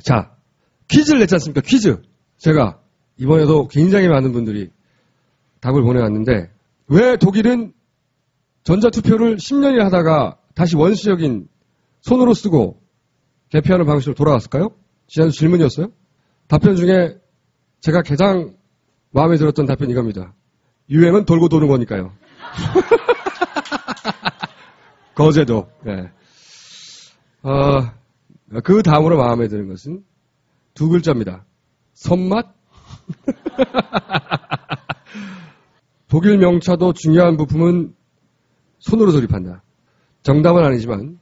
자, 퀴즈를 냈지 않습니까? 퀴즈. 제가 이번에도 굉장히 많은 분들이 답을 보내왔는데 왜 독일은 전자투표를 10년이나 하다가 다시 원시적인 손으로 쓰고 개표하는 방식으로 돌아갔을까요? 지난주 질문이었어요. 답변 중에 제가 가장 마음에 들었던 답변이 이겁니다. 유행은 돌고 도는 거니까요. 거제도. 네. 그 다음으로 마음에 드는 것은 두 글자입니다. 손맛? 독일 명차도 중요한 부품은 손으로 조립한다. 정답은 아니지만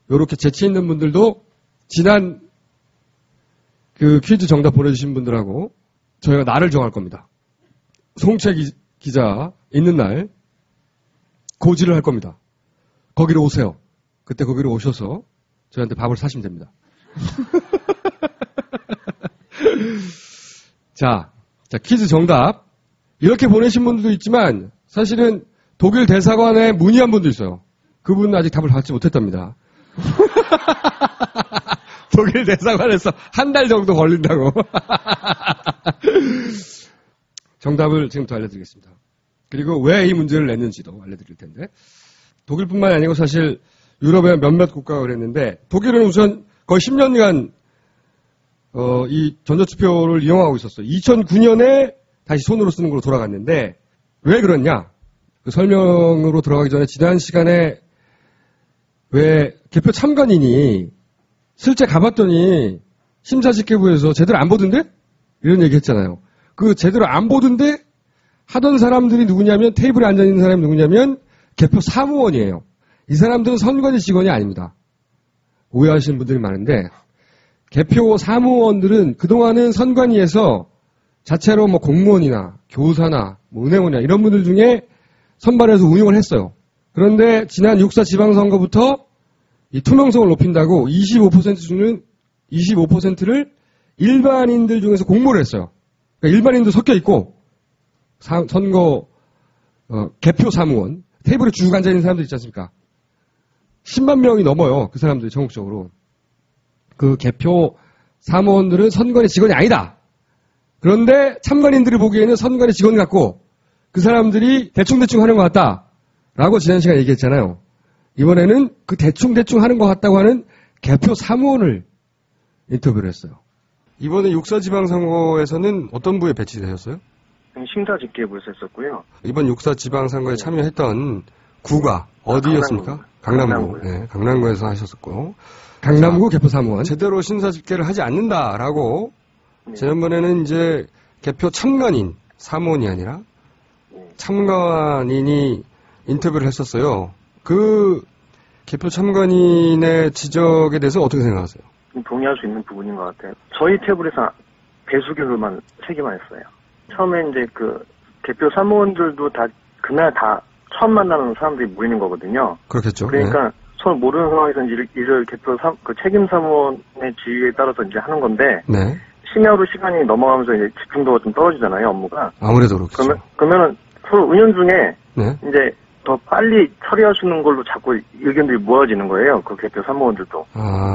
이렇게 재치 있는 분들도 지난 그 퀴즈 정답 보내주신 분들하고 저희가 날을 정할 겁니다. 송채 기자 있는 날 고지를 할 겁니다. 거기로 오세요. 그때 거기로 오셔서 저희한테 밥을 사시면 됩니다. 자, 퀴즈 정답. 이렇게 보내신 분들도 있지만 사실은 독일 대사관에 문의한 분도 있어요. 그분은 아직 답을 받지 못했답니다. 독일 대사관에서 한 달 정도 걸린다고. 정답을 지금부터 알려드리겠습니다. 그리고 왜 이 문제를 냈는지도 알려드릴 텐데 독일뿐만이 아니고 사실 유럽의 몇몇 국가가 그랬는데 독일은 우선 거의 10년간 이 전자투표를 이용하고 있었어요. 2009년에 다시 손으로 쓰는 걸로 돌아갔는데 왜 그렇냐? 그 설명으로 들어가기 전에 지난 시간에 왜 개표 참관인이 실제 가봤더니 심사집계부에서 제대로 안 보던데? 이런 얘기 했잖아요. 그 제대로 안 보던데 하던 사람들이 누구냐면 테이블에 앉아있는 사람이 누구냐면 개표 사무원이에요. 이 사람들은 선관위 직원이 아닙니다. 오해하시는 분들이 많은데 개표 사무원들은 그동안은 선관위에서 자체로 뭐 공무원이나 교사나 뭐 은행원이나 이런 분들 중에 선발해서 운영을 했어요. 그런데 지난 6.4 지방선거부터 이 투명성을 높인다고 25% 주는 25%를 일반인들 중에서 공모를 했어요. 그러니까 일반인도 섞여 있고 선거 개표 사무원 테이블에 쭉 앉아있는 사람들 있지 않습니까? 10만 명이 넘어요. 그 사람들이 전국적으로. 그 개표 사무원들은 선관위 직원이 아니다. 그런데 참관인들이 보기에는 선관위 직원 같고 그 사람들이 대충대충 하는 것 같다라고 지난 시간에 얘기했잖아요. 이번에는 그 대충대충 하는 것 같다고 하는 개표 사무원을 인터뷰를 했어요. 이번에 6.4 지방선거에서는 어떤 부에 배치되셨어요? 심사집계부에서 했었고요. 이번 6.4 지방선거에 참여했던 구가 어디였습니까? 강남구. 네, 강남구에서 하셨었고. 강남구 개표 사무원. 제대로 심사집계를 하지 않는다라고 네. 지난번에는 이제 개표 참관인, 사무원이 아니라 참관인이 인터뷰를 했었어요. 그 개표 참관인의 지적에 대해서 어떻게 생각하세요? 동의할 수 있는 부분인 것 같아요. 저희 테이블에서 배수교를만 3개만 했어요. 처음에 이제 그 개표 사무원들도 다 그날 다 처음 만나는 사람들이 모이는 거거든요. 그렇겠죠. 그러니까 네. 서로 모르는 상황에서 일을 개표 그 책임 사무원의 지휘에 따라서 이제 하는 건데. 네. 심야로 시간이 넘어가면서 이제 집중도가 좀 떨어지잖아요, 업무가. 아무래도 그렇겠죠. 그러면은 서로 은연중에 네. 이제 더 빨리 처리할 수 있는 걸로 자꾸 의견들이 모아지는 거예요. 그 개표 사무원들도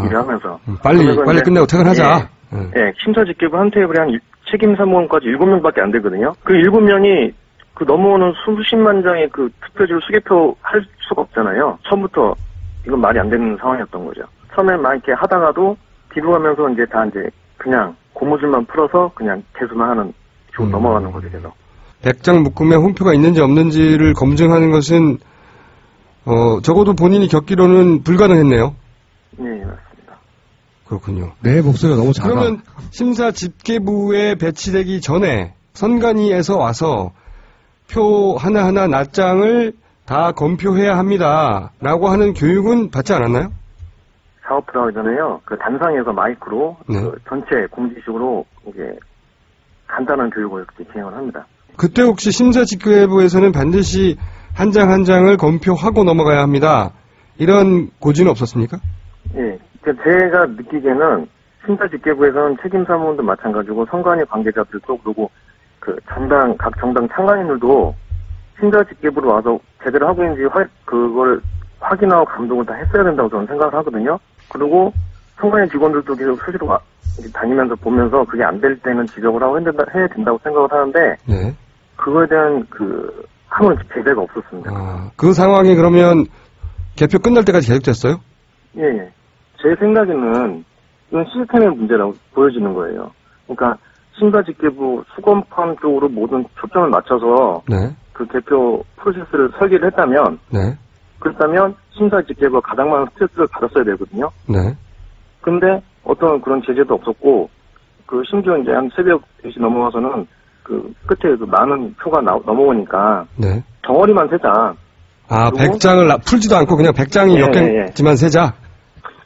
일을 하면서. 빨리 끝내고 퇴근하자. 예, 심사집계부 한 테이블에 한 책임 사무원까지 7명밖에 안 되거든요. 그 7명이 그 넘어오는 수십만 장의 그 투표지를 수개표 할 수가 없잖아요. 처음부터 이건 말이 안 되는 상황이었던 거죠. 처음에 막 이렇게 하다가도 뒤로 가면서 이제 다 이제 그냥 고무줄만 풀어서 그냥 개수만 하는 식으로 넘어가는 거죠, 계속. 100장 묶음에 홈표가 있는지 없는지를 검증하는 것은 적어도 본인이 겪기로는 불가능했네요. 네, 맞습니다. 그렇군요. 내 목소리가 너무 작아. 그러면 심사 집계부에 배치되기 전에 선관위에서 와서 표 하나하나 낱장을 다 검표해야 합니다라고 하는 교육은 받지 않았나요? 사업 들어가기 전에요. 그 단상에서 마이크로 네. 그 전체 공지식으로 이제 간단한 교육을 이렇게 진행을 합니다. 그때 혹시 심사집계부에서는 반드시 한 장 한 장을 검표하고 넘어가야 합니다. 이런 고지는 없었습니까? 예. 제가 느끼기에는 심사집계부에서는 책임사무원도 마찬가지고 선관위 관계자들도 그리고 그 각 정당 참관인들도 심사집계부로 와서 제대로 하고 있는지 그걸 확인하고 감독을 다 했어야 된다고 저는 생각을 하거든요. 그리고 선관위 직원들도 계속 수시로 다니면서 보면서 그게 안 될 때는 지적을 하고 해야 된다고 생각을 하는데 네. 그거에 대한 아무런 제재가 없었습니다. 아, 그 상황이 그러면 개표 끝날 때까지 계속됐어요? 예. 제 생각에는 이건 시스템의 문제라고 보여지는 거예요. 그러니까 심사집계부 수검판 쪽으로 모든 초점을 맞춰서 네. 그 개표 프로세스를 설계를 했다면 네. 그렇다면 심사집계부가 가장 많은 스트레스를 받았어야 되거든요. 네. 근데 어떤 그런 제재도 없었고 심지어 이제 한 새벽 4시 넘어가서는 끝에 많은 표가 넘어오니까 네. 덩어리만 세자. 아, 100장을 풀지도 않고 그냥 100장이 몇 개지만 세자?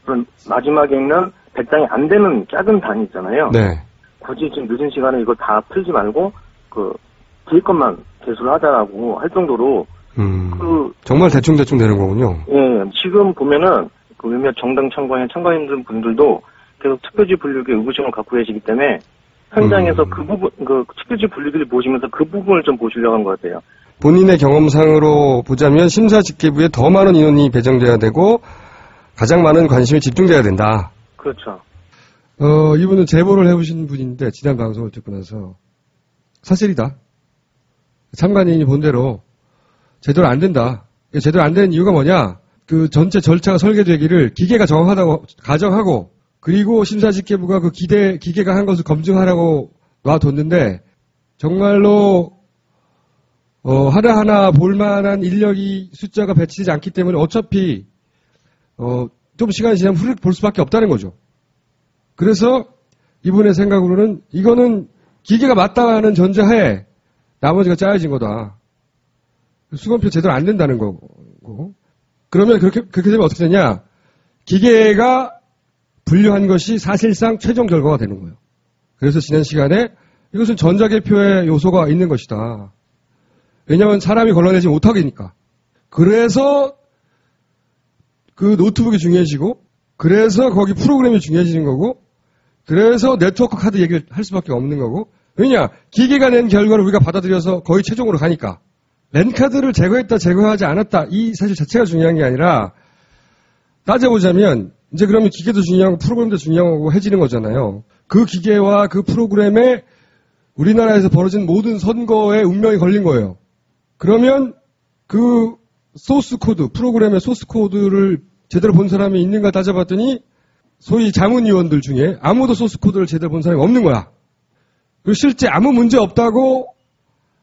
그럼 마지막에 있는 100장이 안 되는 작은 단위 있잖아요. 네. 굳이 지금 늦은 시간에 이걸 다 풀지 말고 뒤에 것만 개수를 하자라고 할 정도로 정말 대충대충 되는 거군요. 예, 지금 보면은 몇몇 정당 참관인 분들도 계속 특별지 분류기에 의구심을 갖고 계시기 때문에 현장에서 그 부분, 특별지 분류기를 보시면서 그 부분을 좀 보시려고 한 것 같아요. 본인의 경험상으로 보자면 심사집계부에 더 많은 인원이 배정돼야 되고 가장 많은 관심이 집중돼야 된다. 그렇죠. 이분은 제보를 해보신 분인데 지난 방송을 듣고 나서 사실이다. 참관인이 본 대로 제대로 안 된다. 제대로 안 되는 이유가 뭐냐? 전체 절차가 설계되기를 기계가 정확하다고 가정하고 그리고 심사집계부가 기계가 한 것을 검증하라고 놔뒀는데 정말로 하나하나 볼만한 인력이 숫자가 배치되지 않기 때문에 어차피 좀 시간이 지나면 볼 수밖에 없다는 거죠. 그래서 이분의 생각으로는 이거는 기계가 맞다는 전제하에 나머지가 짜여진 거다. 수검표 제대로 안 된다는 거고. 그러면 그렇게 되면 어떻게 되냐? 기계가 분류한 것이 사실상 최종 결과가 되는 거예요. 그래서 지난 시간에 이것은 전자개표의 요소가 있는 것이다. 왜냐하면 사람이 걸러내지 못하니까. 그래서 그 노트북이 중요해지고, 그래서 거기 프로그램이 중요해지는 거고, 그래서 네트워크 카드 얘기를 할 수밖에 없는 거고. 왜냐? 기계가 낸 결과를 우리가 받아들여서 거의 최종으로 가니까. 랜카드를 제거했다, 제거하지 않았다, 이 사실 자체가 중요한 게 아니라, 따져보자면, 이제 그러면 기계도 중요하고 프로그램도 중요하고 해지는 거잖아요. 그 기계와 그 프로그램에 우리나라에서 벌어진 모든 선거의 운명이 걸린 거예요. 그러면 그 소스 코드, 프로그램의 소스 코드를 제대로 본 사람이 있는가 따져봤더니 소위 자문위원들 중에 아무도 소스 코드를 제대로 본 사람이 없는 거야. 그리고 실제 아무 문제 없다고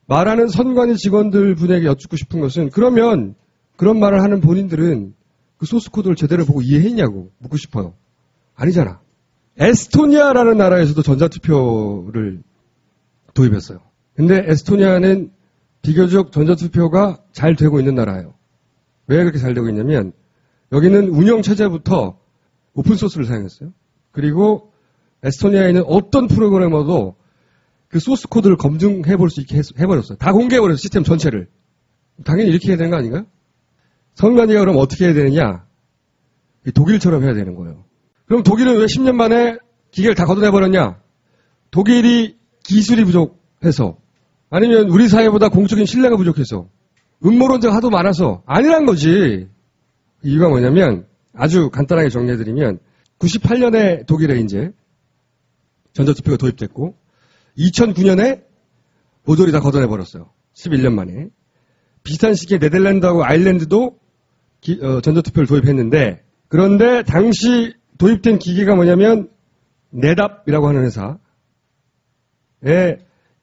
말하는 선관위 직원들 분에게 여쭙고 싶은 것은 그러면 그런 말을 하는 본인들은 그 소스 코드를 제대로 보고 이해했냐고 묻고 싶어요. 아니잖아. 에스토니아라는 나라에서도 전자투표를 도입했어요. 근데 에스토니아는 비교적 전자투표가 잘 되고 있는 나라예요. 왜 그렇게 잘 되고 있냐면 여기는 운영체제부터 오픈소스를 사용했어요. 그리고 에스토니아에 있는 어떤 프로그래머도 그 소스 코드를 검증해 볼 수 있게 해버렸어요. 다 공개해버렸어요. 시스템 전체를. 당연히 이렇게 해야 되는 거 아닌가요? 선관위가 그럼 어떻게 해야 되느냐? 독일처럼 해야 되는 거예요. 그럼 독일은 왜 10년 만에 기계를 다 걷어내버렸냐? 독일이 기술이 부족해서 아니면 우리 사회보다 공적인 신뢰가 부족해서 음모론자가 하도 많아서 아니란 거지. 이유가 뭐냐면 아주 간단하게 정리해드리면 98년에 독일에 이제 전자투표가 도입됐고 2009년에 모조리 다 걷어내버렸어요. 11년 만에. 비슷한 시기에 네덜란드하고 아일랜드도 전자투표를 도입했는데 그런데 당시 도입된 기계가 뭐냐면 네답이라고 하는 회사의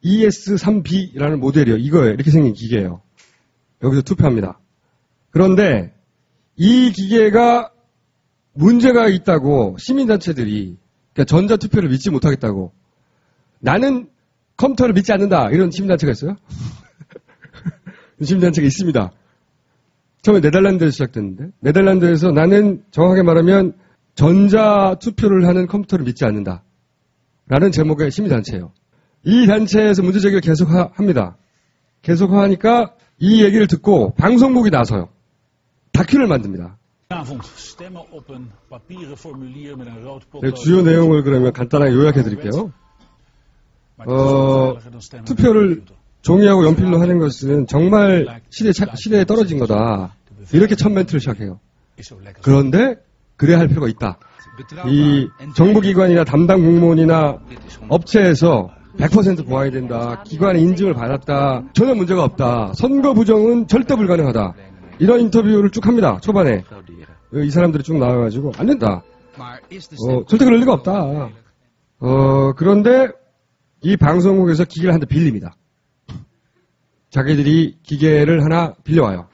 ES3B라는 모델이요. 이거예요. 이렇게 생긴 기계예요. 여기서 투표합니다. 그런데 이 기계가 문제가 있다고 시민단체들이 그러니까 전자투표를 믿지 못하겠다고 나는 컴퓨터를 믿지 않는다. 이런 시민단체가 있어요? 시민단체가 있습니다. 처음에 네덜란드에서 시작됐는데 네덜란드에서 나는 정확하게 말하면 전자투표를 하는 컴퓨터를 믿지 않는다. 라는 제목의 시민단체예요. 이 단체에서 문제제기를 계속합니다. 계속하니까 이 얘기를 듣고 방송국이 나서요. 다큐를 만듭니다. 주요 내용을 그러면 간단하게 요약해 드릴게요. 투표를 종이하고 연필로 하는 것은 정말 시대에 떨어진 거다. 이렇게 첫 멘트를 시작해요. 그런데 그래야 할 필요가 있다. 이 정부기관이나 담당 공무원이나 업체에서 100% 보아야 된다. 기관의 인증을 받았다. 전혀 문제가 없다. 선거 부정은 절대 불가능하다. 이런 인터뷰를 쭉 합니다. 초반에. 이 사람들이 쭉 나와가지고 안 된다. 절대 그럴 리가 없다. 그런데 이 방송국에서 기계를 한 대 빌립니다. 자기들이 기계를 하나 빌려와요.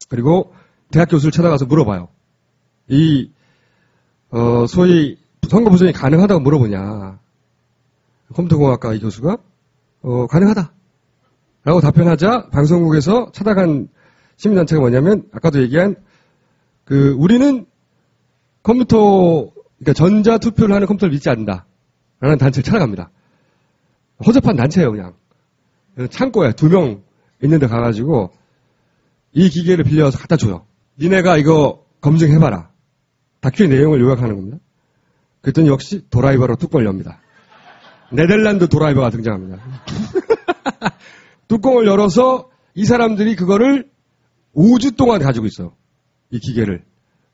그리고 대학 교수를 찾아가서 물어봐요. 소위 선거 부정이 가능하다고 물어보냐. 컴퓨터공학과 이 교수가 가능하다. 라고 답변하자 방송국에서 찾아간 시민단체가 뭐냐면 아까도 얘기한 우리는 그러니까 전자투표를 하는 컴퓨터를 믿지 않는다. 라는 단체를 찾아갑니다. 허접한 단체예요, 그냥. 창고에 2명 있는데 가가지고 이 기계를 빌려서 갖다 줘요. 니네가 이거 검증해봐라. 다큐의 내용을 요약하는 겁니다. 그랬더니 역시 도라이버로 뚜껑을 엽니다. 네덜란드 도라이버가 등장합니다. 뚜껑을 열어서 이 사람들이 그거를 5주 동안 가지고 있어요. 이 기계를.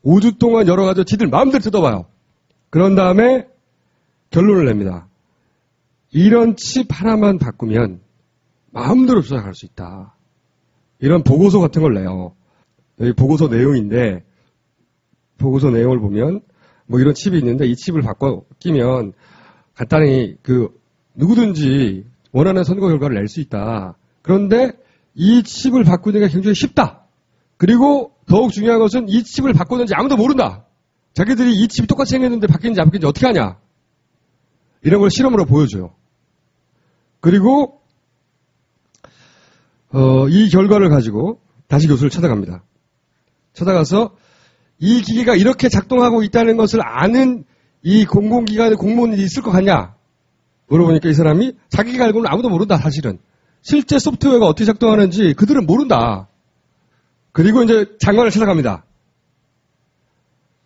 5주 동안 열어가지고 지들 마음대로 뜯어봐요. 그런 다음에 결론을 냅니다. 이런 칩 하나만 바꾸면 마음대로 조작할 수 있다. 이런 보고서 같은 걸 내요. 여기 보고서 내용인데 보고서 내용을 보면 뭐 이런 칩이 있는데 이 칩을 바꿔 끼면 간단히 누구든지 원하는 선거 결과를 낼 수 있다. 그런데 이 칩을 바꾸는 게 굉장히 쉽다. 그리고 더욱 중요한 것은 이 칩을 바꾸는지 아무도 모른다. 자기들이 이 칩이 똑같이 생겼는데 바뀌는지 안 바뀌는지 어떻게 하냐. 이런 걸 실험으로 보여줘요. 그리고 이 결과를 가지고 다시 교수를 찾아갑니다. 찾아가서 이 기계가 이렇게 작동하고 있다는 것을 아는 이 공공기관의 공무원이 있을 것 같냐? 물어보니까 이 사람이 자기가 알고는 아무도 모른다, 사실은. 실제 소프트웨어가 어떻게 작동하는지 그들은 모른다. 그리고 이제 장관을 찾아갑니다.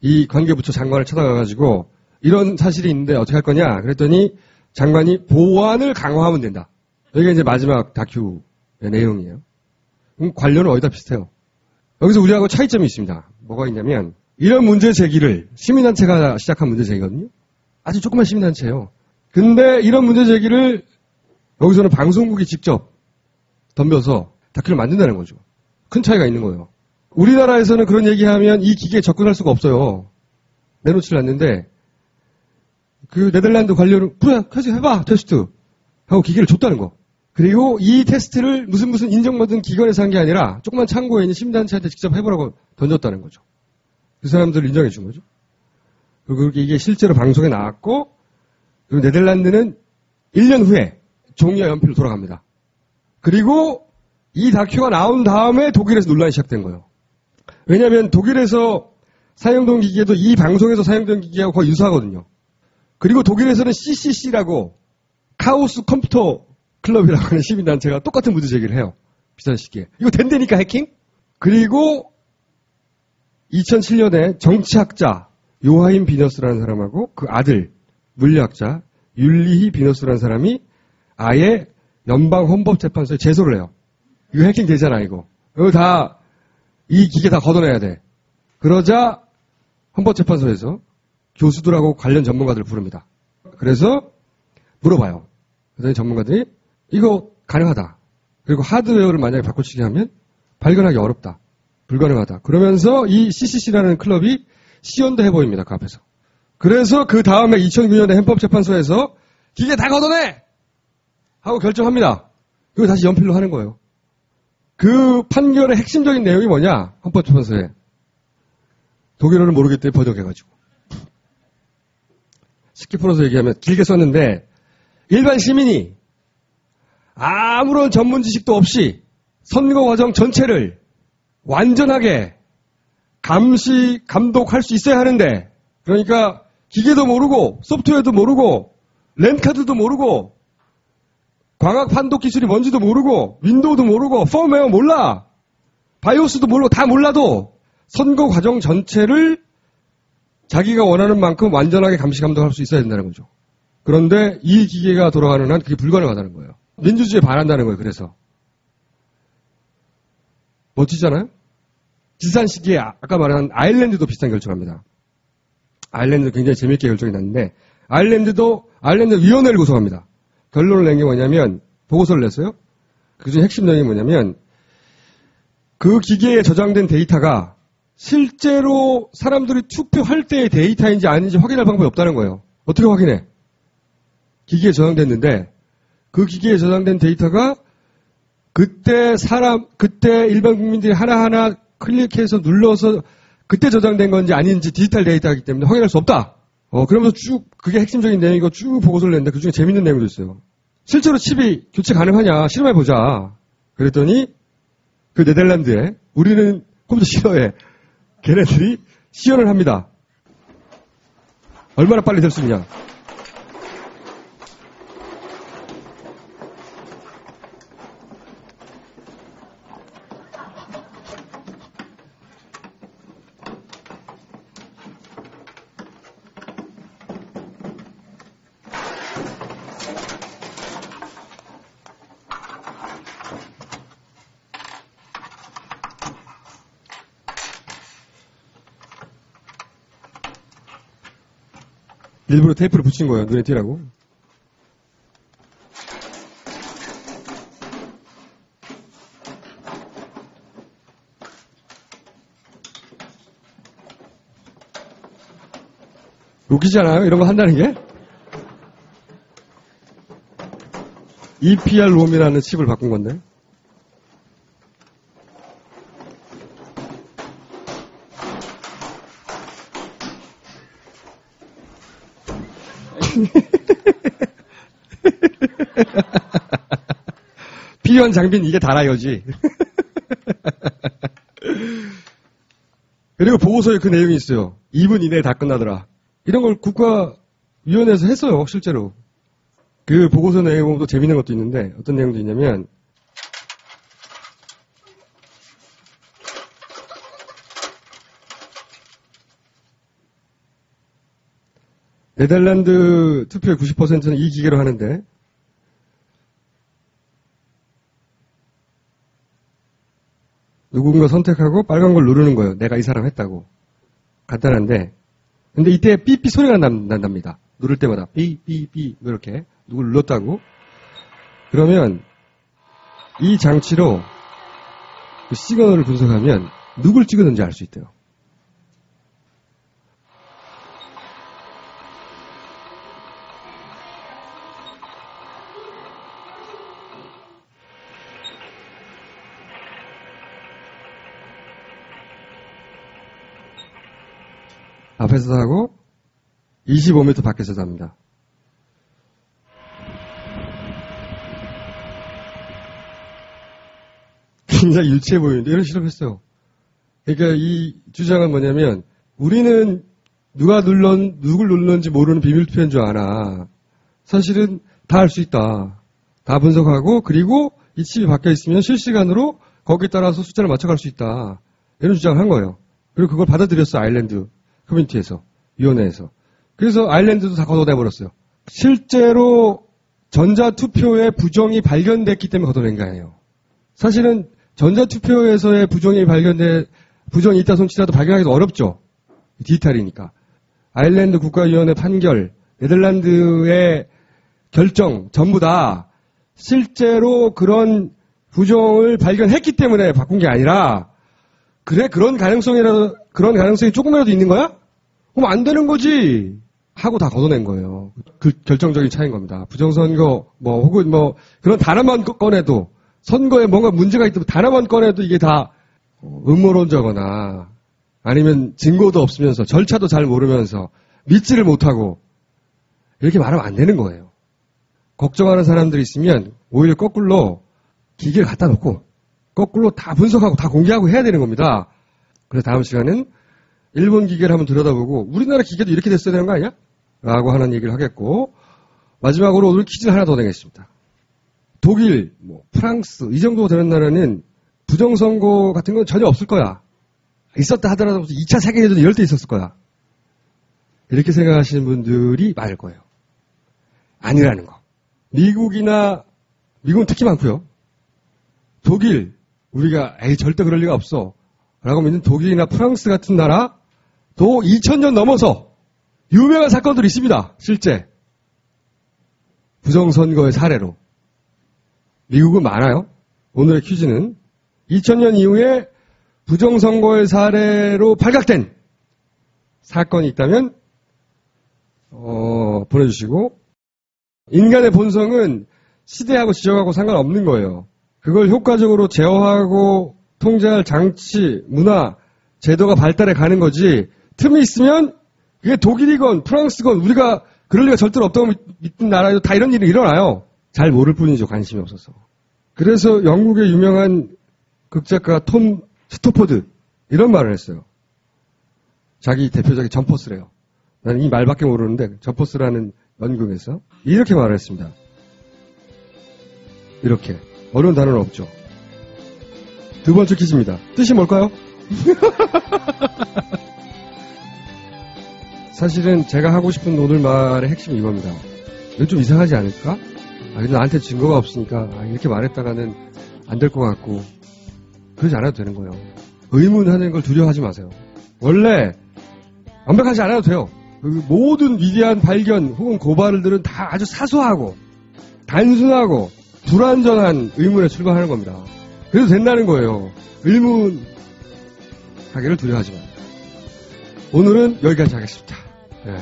이 관계부처 장관을 찾아가가지고 이런 사실이 있는데 어떻게 할 거냐? 그랬더니 장관이 보안을 강화하면 된다. 여기가 이제 마지막 다큐의 내용이에요. 관련은 어디다 비슷해요. 여기서 우리하고 차이점이 있습니다. 뭐가 있냐면 이런 문제 제기를 시민단체가 시작한 문제 제기거든요. 아주 조그만 시민단체예요. 근데 이런 문제 제기를 여기서는 방송국이 직접 덤벼서 다큐를 만든다는 거죠. 큰 차이가 있는 거예요. 우리나라에서는 그런 얘기하면 이 기계에 접근할 수가 없어요. 내놓질 않는데 네덜란드 관료는 그래, 해봐 테스트 하고 기계를 줬다는 거. 그리고 이 테스트를 무슨 인정받은 기관에서 한 게 아니라 조그만 창고에 있는 시민단체한테 직접 해보라고 던졌다는 거죠. 그 사람들을 인정해 준 거죠. 그리고 이게 실제로 방송에 나왔고 그리고 네덜란드는 1년 후에 종이와 연필로 돌아갑니다. 그리고 이 다큐가 나온 다음에 독일에서 논란이 시작된 거예요. 왜냐하면 독일에서 사용된 기계도 이 방송에서 사용된 기계하고 거의 유사하거든요. 그리고 독일에서는 CCC라고 카오스 컴퓨터 클럽이라고 하는 시민단체가 똑같은 문제 제기를 해요. 비슷한 시기에. 이거 된다니까 해킹? 그리고 2007년에 정치학자 요하임 비너스라는 사람하고 그 아들 물리학자 율리히 비너스라는 사람이 아예 연방헌법재판소에 제소를 해요. 이거 해킹 되잖아 이거. 이거 이 기계 다 걷어내야 돼. 그러자 헌법재판소에서 교수들하고 관련 전문가들을 부릅니다. 그래서 물어봐요. 그래서 전문가들이 이거 가능하다. 그리고 하드웨어를 만약에 바꿔치기 하면 발견하기 어렵다. 불가능하다. 그러면서 이 CCC라는 클럽이 시연도 해보입니다. 그 앞에서. 그래서 그 다음에 2009년에 헌법재판소에서 기계 다 걷어내! 하고 결정합니다. 이거 다시 연필로 하는 거예요. 그 판결의 핵심적인 내용이 뭐냐? 헌법재판소에. 독일어를 모르기 때문에 번역해가지고. 쉽게 풀어서 얘기하면 길게 썼는데 일반 시민이 아무런 전문 지식도 없이 선거 과정 전체를 완전하게 감독할 수 있어야 하는데 그러니까 기계도 모르고 소프트웨어도 모르고 랜카드도 모르고 광학 판독 기술이 뭔지도 모르고 윈도우도 모르고 펌웨어 몰라 바이오스도 모르고 다 몰라도 선거 과정 전체를 자기가 원하는 만큼 완전하게 감시 감독할 수 있어야 된다는 거죠. 그런데 이 기계가 돌아가는 한 그게 불가능하다는 거예요. 민주주의에 반한다는 거예요. 그래서 멋지잖아요. 비슷한 시기에 아까 말한 아일랜드도 비슷한 결정합니다. 아일랜드 굉장히 재밌게 결정이 났는데, 아일랜드 위원회를 구성합니다. 결론을 낸 게 뭐냐면, 보고서를 냈어요. 그중에 핵심 내용이 뭐냐면, 그 기계에 저장된 데이터가 실제로 사람들이 투표할 때의 데이터인지 아닌지 확인할 방법이 없다는 거예요. 어떻게 확인해? 기계에 저장됐는데, 그 기계에 저장된 데이터가 그때 일반 국민들이 하나하나 클릭해서 눌러서 그때 저장된 건지 아닌지 디지털 데이터이기 때문에 확인할 수 없다. 그러면서 그게 핵심적인 내용이고 쭉 보고서를 냈는데 그 중에 재밌는 내용도 있어요. 실제로 칩이 교체 가능하냐 실험해보자. 그랬더니 그 네덜란드에 우리는 컴퓨터 싫어해. 걔네들이 시연을 합니다. 얼마나 빨리 될 수 있냐. 일부러 테이프를 붙인 거예요. 눈에 띄라고. 웃기지 않아요? 이런 거 한다는 게? EPR 롬이라는 칩을 바꾼 건데. 필요한 장비는 이게 다라요지. 그리고 보고서에 그 내용이 있어요. 2분 이내에 다 끝나더라. 이런 걸 국가위원회에서 했어요, 실제로. 그 보고서 내용도 재밌는 것도 있는데, 어떤 내용도 있냐면, 네덜란드 투표의 90%는 이 기계로 하는데, 누군가 선택하고 빨간 걸 누르는 거예요. 내가 이 사람 했다고. 간단한데, 근데 이때 삐삐 소리가 난답니다. 누를 때마다 삐삐삐 이렇게 누굴 눌렀다고. 그러면 이 장치로 그 시그널을 분석하면 누굴 찍었는지 알 수 있대요. 앞에서도 하고 25m 밖에서도 합니다. 굉장히 유치해 보이는데 이런 실험했어요. 그러니까 이 주장은 뭐냐면 우리는 누굴 눌렀는지 모르는 비밀 투표인 줄 아나. 사실은 다 할 수 있다. 다 분석하고 그리고 이 칩이 바뀌어 있으면 실시간으로 거기에 따라서 숫자를 맞춰갈 수 있다. 이런 주장을 한 거예요. 그리고 그걸 받아들였어. 아일랜드 커뮤니티에서, 위원회에서. 그래서 아일랜드도 다 걷어내버렸어요. 실제로 전자투표에 부정이 발견됐기 때문에 걷어낸 거예요. 사실은 전자투표에서의 부정이 있다 손치라도 발견하기도 어렵죠. 디지털이니까. 아일랜드 국가위원회 판결, 네덜란드의 결정, 전부 다 실제로 그런 부정을 발견했기 때문에 바꾼 게 아니라, 그래, 그런 가능성이 조금이라도 있는 거야? 그럼 안 되는 거지! 하고 다 걷어낸 거예요. 그 결정적인 차이인 겁니다. 부정선거, 혹은 그런 단어만 꺼내도, 선거에 뭔가 문제가 있다면 단어만 꺼내도 이게 다 음모론자거나, 아니면 증거도 없으면서, 절차도 잘 모르면서, 믿지를 못하고, 이렇게 말하면 안 되는 거예요. 걱정하는 사람들이 있으면, 오히려 거꾸로 기계를 갖다 놓고, 거꾸로 다 분석하고 다 공개하고 해야 되는 겁니다. 그래서 다음 시간은 일본 기계를 한번 들여다보고 우리나라 기계도 이렇게 됐어야 되는 거 아니야? 라고 하는 얘기를 하겠고 마지막으로 오늘 퀴즈를 하나 더 내겠습니다. 독일, 프랑스 이 정도 되는 나라는 부정선거 같은 건 전혀 없을 거야. 있었다 하더라도 2차 세계대전이 이럴 때 있었을 거야. 이렇게 생각하시는 분들이 많을 거예요. 아니라는 거. 미국은 특히 많고요. 독일, 우리가 절대 그럴 리가 없어 라고 믿는 독일이나 프랑스 같은 나라도 2000년 넘어서 유명한 사건들이 있습니다. 실제. 부정선거의 사례로. 미국은 많아요. 오늘의 퀴즈는 2000년 이후에 부정선거의 사례로 발각된 사건이 있다면 보내주시고, 인간의 본성은 시대하고 지역하고 상관없는 거예요. 그걸 효과적으로 제어하고 통제할 장치, 문화, 제도가 발달해 가는 거지, 틈이 있으면 그게 독일이건 프랑스건 우리가 그럴 리가 절대로 없다고 믿는 나라에도 다 이런 일이 일어나요. 잘 모를 뿐이죠. 관심이 없어서. 그래서 영국의 유명한 극작가 톰 스토퍼드 이런 말을 했어요. 자기 대표작이 점퍼스래요. 나는 이 말밖에 모르는데 점퍼스라는 연극에서 이렇게 말을 했습니다. 이렇게. 어려운 단어는 없죠. 두 번째 퀴즈입니다. 뜻이 뭘까요? 사실은 제가 하고 싶은 오늘 말의 핵심이 이겁니다. 이건 좀 이상하지 않을까? 근데 나한테 증거가 없으니까 이렇게 말했다가는 안 될 것 같고, 그러지 않아도 되는 거예요. 의문하는 걸 두려워하지 마세요. 원래 완벽하지 않아도 돼요. 모든 위대한 발견 혹은 고발들은 다 아주 사소하고 단순하고 불완전한 의문에 출발하는 겁니다. 그래도 된다는 거예요. 의문하기를 두려워하지 마세요. 오늘은 여기까지 하겠습니다. 네.